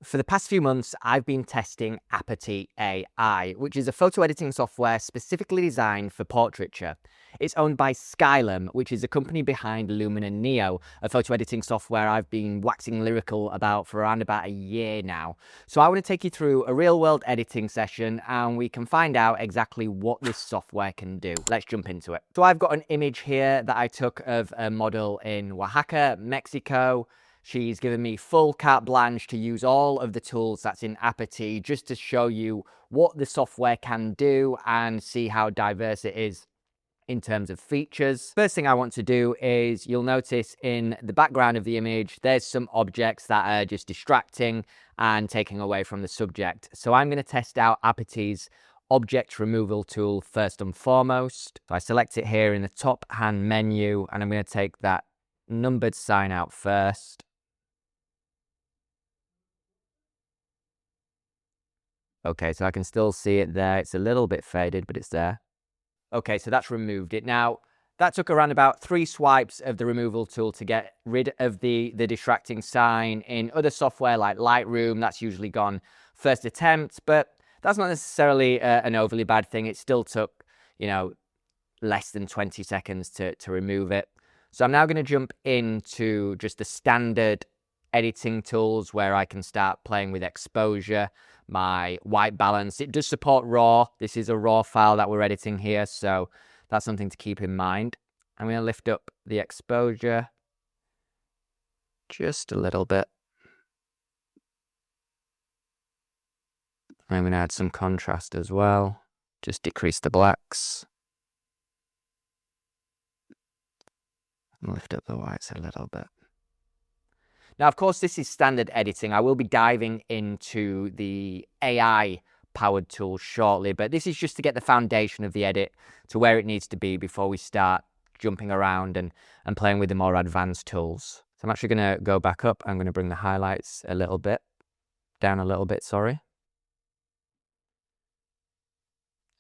For the past few months, I've been testing Aperty AI, which is a photo editing software specifically designed for portraiture. It's owned by Skylum, which is a company behind Lumina Neo, a photo editing software I've been waxing lyrical about for around about a year now. So I want to take you through a real-world editing session and we can find out exactly what this software can do. Let's jump into it. So I've got an image here that I took of a model in Oaxaca, Mexico. She's given me full carte blanche to use all of the tools that's in Aperty just to show you what the software can do and see how diverse it is in terms of features. First thing I want to do is, you'll notice in the background of the image, there's some objects that are just distracting and taking away from the subject. So I'm going to test out Aperty's object removal tool first and foremost. So I select it here in the top hand menu and I'm going to take that numbered sign out first. Okay, so I can still see it there. It's a little bit faded, but it's there. Okay, so that's removed it. Now, that took around about 3 swipes of the removal tool to get rid of the distracting sign. In other software like Lightroom, that's usually gone first attempt, but that's not necessarily an overly bad thing. It still took, less than 20 seconds to remove it. So I'm now going to jump into just the standard editing tools where I can start playing with exposure, my white balance. It does support RAW. This is a RAW file that we're editing here, so that's something to keep in mind. I'm going to lift up the exposure just a little bit. I'm going to add some contrast as well. Just decrease the blacks. And lift up the whites a little bit. Now, of course, this is standard editing. I will be diving into the AI-powered tools shortly, but this is just to get the foundation of the edit to where it needs to be before we start jumping around and playing with the more advanced tools. So I'm actually going to go back up. I'm going to bring the highlights a little bit, down a little bit, sorry.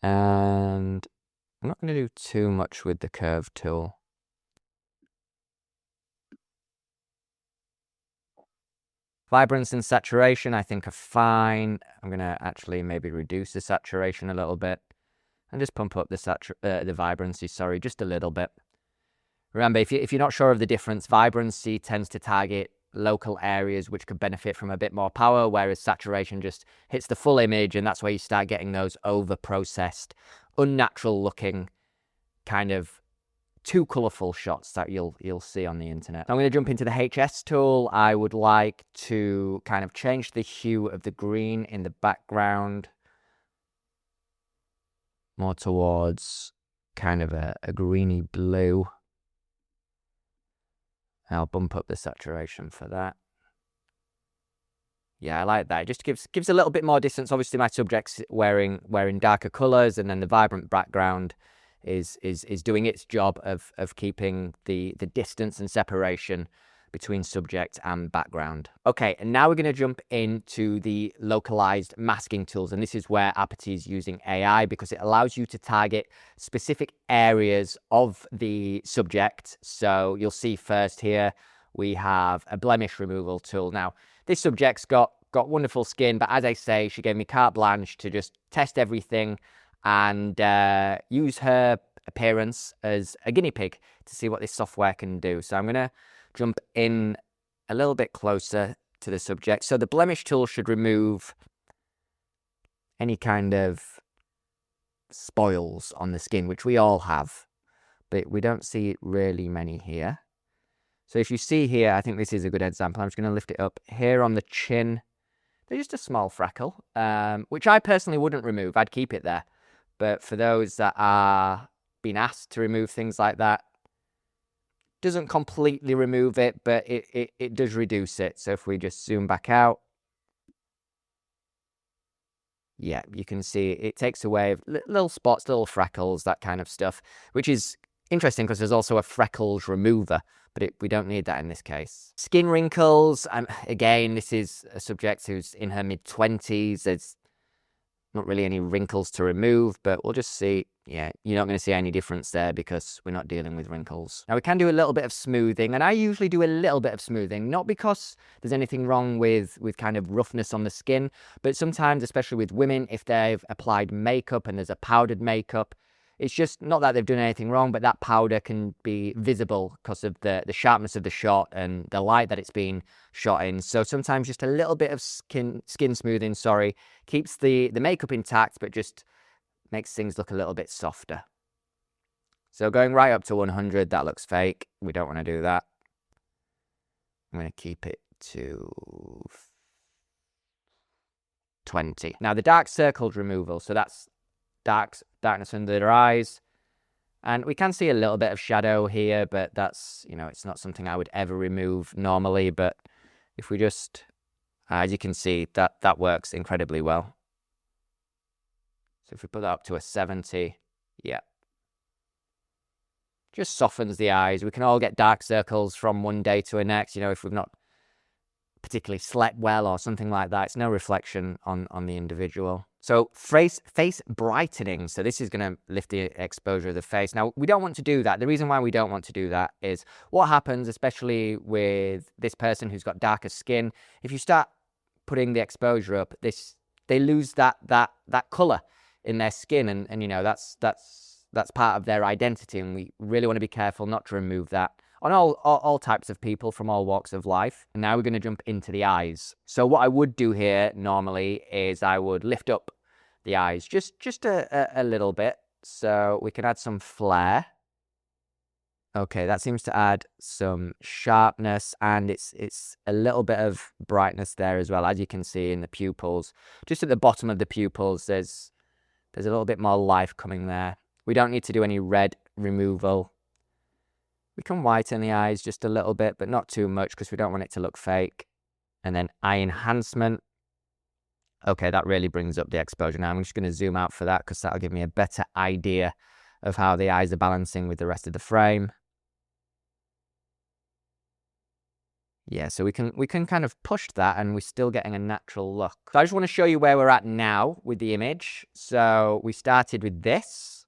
And I'm not going to do too much with the curve tool. Vibrance and saturation, I think, are fine. I'm going to actually maybe reduce the saturation a little bit and just pump up the vibrancy, just a little bit. Remember, if you're not sure of the difference, vibrancy tends to target local areas which could benefit from a bit more power, whereas saturation just hits the full image, and that's where you start getting those over-processed, unnatural-looking kind of too colorful shots that you'll see on the internet. I'm going to jump into the HS tool. I would like to kind of change the hue of the green in the background more towards kind of a greeny blue. I'll bump up the saturation for that. Yeah, I like that. It just gives a little bit more distance. Obviously, my subject's wearing darker colors, and then the vibrant background is doing its job of keeping the distance and separation between subject and background. Okay, and now we're going to jump into the localized masking tools, and this is where Aperty is using AI because it allows you to target specific areas of the subject. So you'll see first here we have a blemish removal tool. Now, this subject's got wonderful skin, but as I say, she gave me carte blanche to just test everything and use her appearance as a guinea pig to see what this software can do. So I'm going to jump in a little bit closer to the subject. So the blemish tool should remove any kind of spoils on the skin, which we all have, but we don't see really many here. So if you see here, I think this is a good example. I'm just going to lift it up. Here on the chin, there's just a small freckle, which I personally wouldn't remove. I'd keep it there. But for those that are being asked to remove things like that, doesn't completely remove it, but it does reduce it. So if we just zoom back out, yeah, you can see it takes away little spots, little freckles, that kind of stuff, which is interesting because there's also a freckles remover, but we don't need that in this case. Skin wrinkles, again, this is a subject who's in her mid-20s. There's Not really any wrinkles to remove, but we'll just see. Yeah, you're not going to see any difference there because we're not dealing with wrinkles. Now we can do a little bit of smoothing, and I usually do a little bit of smoothing, not because there's anything wrong with kind of roughness on the skin, but sometimes, especially with women, if they've applied makeup and there's a powdered makeup, it's just not that they've done anything wrong, but that powder can be visible because of the sharpness of the shot and the light that it's been shot in. So sometimes just a little bit of skin smoothing, keeps the makeup intact, but just makes things look a little bit softer. So going right up to 100, that looks fake. We don't want to do that. I'm going to keep it to 20. Now the dark circles removal, so that's darkness under their eyes, and we can see a little bit of shadow here, but that's, it's not something I would ever remove normally. But if we just, as you can see, that works incredibly well. So if we put that up to a 70, yeah, just softens the eyes. We can all get dark circles from one day to the next, if we've not particularly slept well or something like that. It's no reflection on the individual. So face brightening. So this is going to lift the exposure of the face. Now, we don't want to do that. The reason why we don't want to do that is what happens, especially with this person who's got darker skin. If you start putting the exposure up, they lose that color in their skin, and that's part of their identity, and we really want to be careful not to remove that on all types of people from all walks of life. And now we're going to jump into the eyes. So what I would do here normally is I would lift up the eyes just a little bit, so we can add some flare. Okay, that seems to add some sharpness, and it's a little bit of brightness there as well. As you can see in the pupils, just at the bottom of the pupils, there's a little bit more life coming there. We don't need to do any red removal. We can whiten the eyes just a little bit, but not too much because we don't want it to look fake. And then eye enhancement. Okay, that really brings up the exposure. Now I'm just going to zoom out for that because that'll give me a better idea of how the eyes are balancing with the rest of the frame. Yeah, so we can kind of push that and we're still getting a natural look. So I just want to show you where we're at now with the image. So we started with this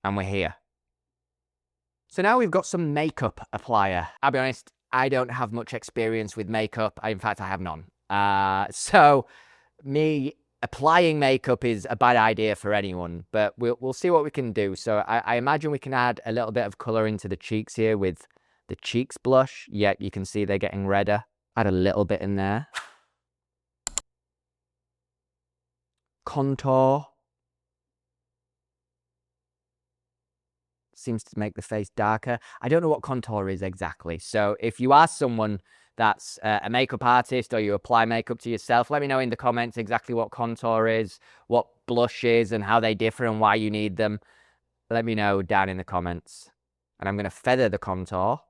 and we're here. So now we've got some makeup applier. I'll be honest, I don't have much experience with makeup. In fact, I have none. So me applying makeup is a bad idea for anyone, but we'll see what we can do. So I imagine we can add a little bit of color into the cheeks here with the cheeks blush. Yep, you can see they're getting redder. Add a little bit in there. Contour. Seems to make the face darker. I don't know what contour is exactly. So if you are someone that's a makeup artist or you apply makeup to yourself, let me know in the comments exactly what contour is, what blush is, and how they differ and why you need them. Let me know down in the comments. And I'm going to feather the contour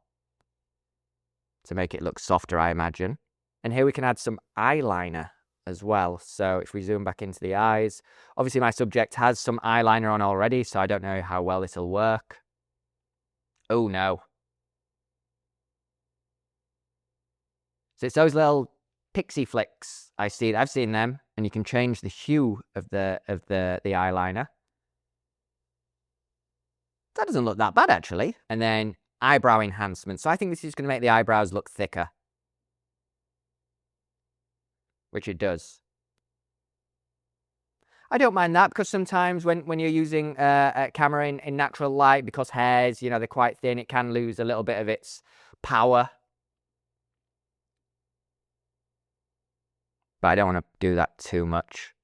to make it look softer, I imagine. And here we can add some eyeliner as well. So if we zoom back into the eyes, obviously my subject has some eyeliner on already, so I don't know how well this will work. Oh no. So it's those little pixie flicks. I've seen them, and you can change the hue of the eyeliner. That doesn't look that bad actually. And then eyebrow enhancement. So I think this is going to make the eyebrows look thicker, which it does. I don't mind that because sometimes when you're using a camera in natural light, because hairs, they're quite thin, it can lose a little bit of its power. But I don't want to do that too much.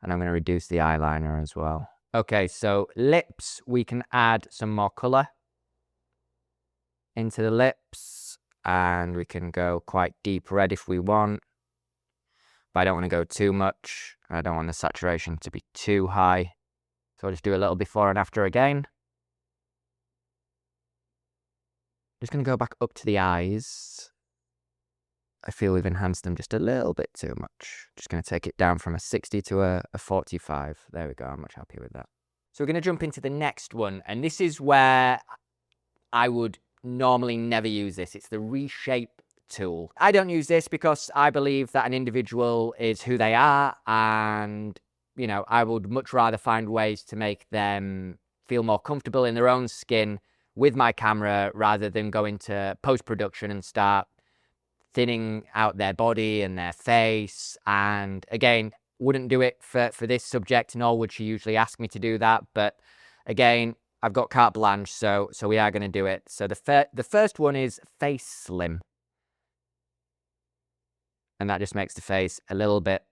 And I'm going to reduce the eyeliner as well. Okay, so lips, we can add some more color into the lips. And we can go quite deep red if we want. But I don't want to go too much. I don't want the saturation to be too high. So I'll just do a little before and after again. Just going to go back up to the eyes. I feel we've enhanced them just a little bit too much. Just going to take it down from a 60 to a 45. There we go. I'm much happier with that. So we're going to jump into the next one. And this is where I would normally never use this. It's the Reshape tool. I don't use this because I believe that an individual is who they are, and, you know, I would much rather find ways to make them feel more comfortable in their own skin with my camera rather than go into post-production and start thinning out their body and their face. And again, wouldn't do it for this subject, nor would she usually ask me to do that. But again, I've got carte blanche, so we are going to do it. So the first one is face slim. And that just makes the face a little bit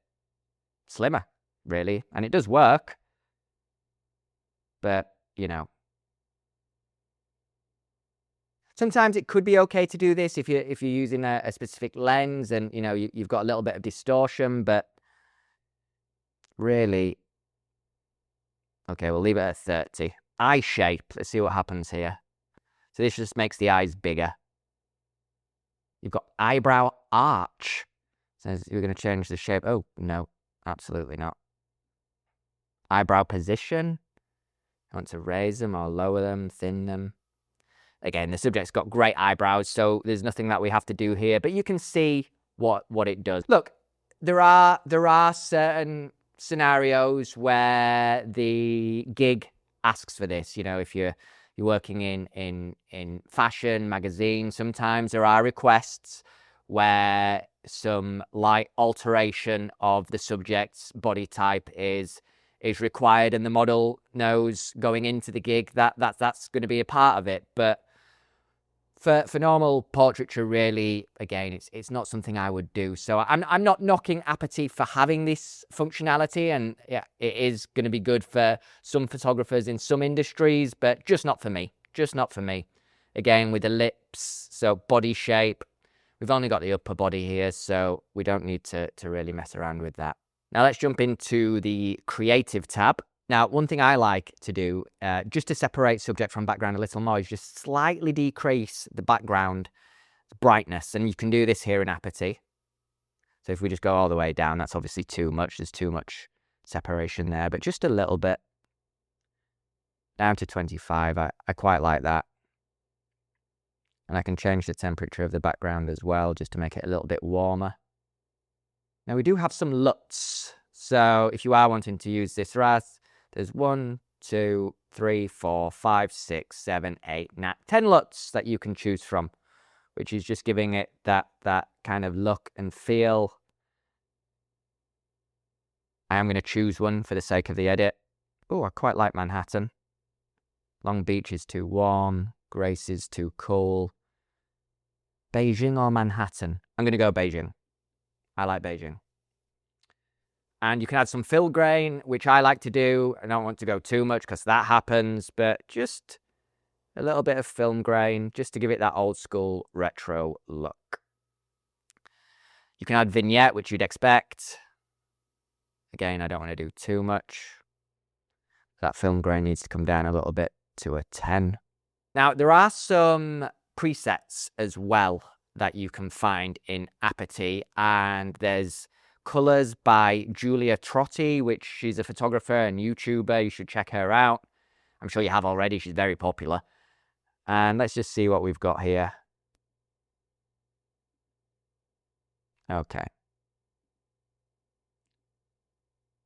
slimmer, really. And it does work. But, you know, sometimes it could be okay to do this if you're using a specific lens and, you know, you've got a little bit of distortion, but really, okay, we'll leave it at 30. Eye shape. Let's see what happens here. So this just makes the eyes bigger. You've got eyebrow arch. Says you're going to change the shape. Oh, no, absolutely not. Eyebrow position. I want to raise them or lower them, thin them. Again, the subject's got great eyebrows, so there's nothing that we have to do here, but you can see what it does. Look, there are certain scenarios where the gig asks for this. You know, if you're working in fashion magazine, sometimes there are requests where some light alteration of the subject's body type is required, and the model knows going into the gig that that's going to be a part of it. But for normal portraiture, really, again, it's not something I would do. So I'm not knocking Aperty for having this functionality, and yeah, it is going to be good for some photographers in some industries, but just not for me. Just not for me. Again, with the lips, so body shape, we've only got the upper body here, so we don't need to really mess around with that. Now let's jump into the creative tab. Now, one thing I like to do, just to separate subject from background a little more, is just slightly decrease the background brightness. And you can do this here in Aperty. So if we just go all the way down, that's obviously too much. There's too much separation there, but just a little bit. Down to 25, I quite like that. And I can change the temperature of the background as well, just to make it a little bit warmer. Now we do have some LUTs. So if you are wanting to use this RAS, there's 1, 2, 3, 4, 5, 6, 7, 8, 9, 10 LUTs that you can choose from, which is just giving it that kind of look and feel. I am going to choose one for the sake of the edit. Oh, I quite like Manhattan. Long Beach is too warm. Grace is too cool. Beijing or Manhattan? I'm going to go Beijing. I like Beijing. And you can add some fill grain, which I like to do. I don't want to go too much because that happens, but just a little bit of film grain just to give it that old school retro look. You can add vignette, which you'd expect. Again, I don't want to do too much. That film grain needs to come down a little bit to a 10. Now, there are some presets as well that you can find in Aperty, and there's Colors by Julia Trotti, which she's a photographer and YouTuber. You should check her out. I'm sure you have already. She's very popular. And let's just see what we've got here. Okay.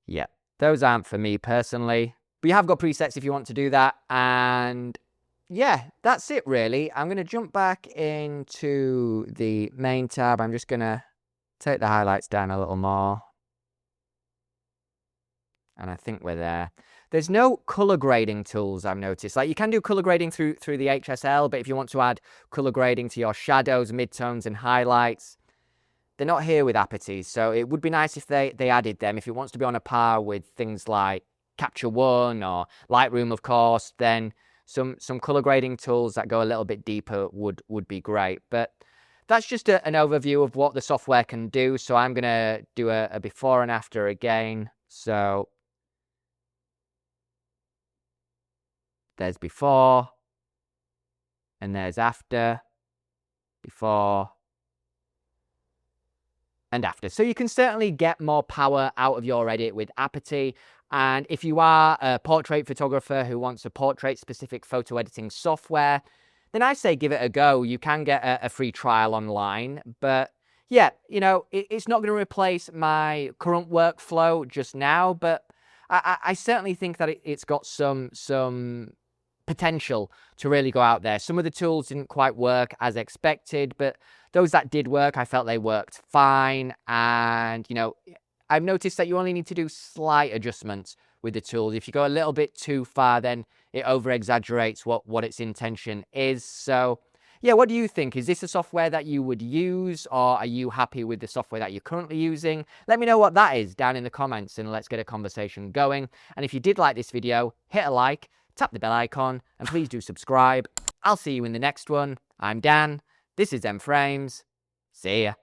Yeah, those aren't for me personally. But you have got presets if you want to do that. And yeah, that's it really. I'm going to jump back into the main tab. I'm just going to take the highlights down a little more. And I think we're there. There's no color grading tools, I've noticed. Like, you can do color grading through the HSL, but if you want to add color grading to your shadows, midtones, and highlights, they're not here with Aperty. So it would be nice if they added them. If it wants to be on a par with things like Capture One or Lightroom, of course, then some color grading tools that go a little bit deeper would be great. But that's just an overview of what the software can do. So I'm going to do a before and after again. So there's before, and there's after, before, and after. So you can certainly get more power out of your edit with Aperty. And if you are a portrait photographer who wants a portrait-specific photo editing software, then I say give it a go. You can get a free trial online, but yeah, you know, it's not going to replace my current workflow just now, but I certainly think that it's got some potential to really go out there. Some of the tools didn't quite work as expected, but those that did work, I felt they worked fine. And, you know, I've noticed that you only need to do slight adjustments with the tools. If you go a little bit too far, then it over exaggerates what its intention is. So yeah, what do you think? Is this a software that you would use, or are you happy with the software that you're currently using? Let me know what that is down in the comments, and let's get a conversation going. And if you did like this video, hit a like, tap the bell icon, and please do subscribe. I'll see you in the next one. I'm Dan. This is M Frames. See ya.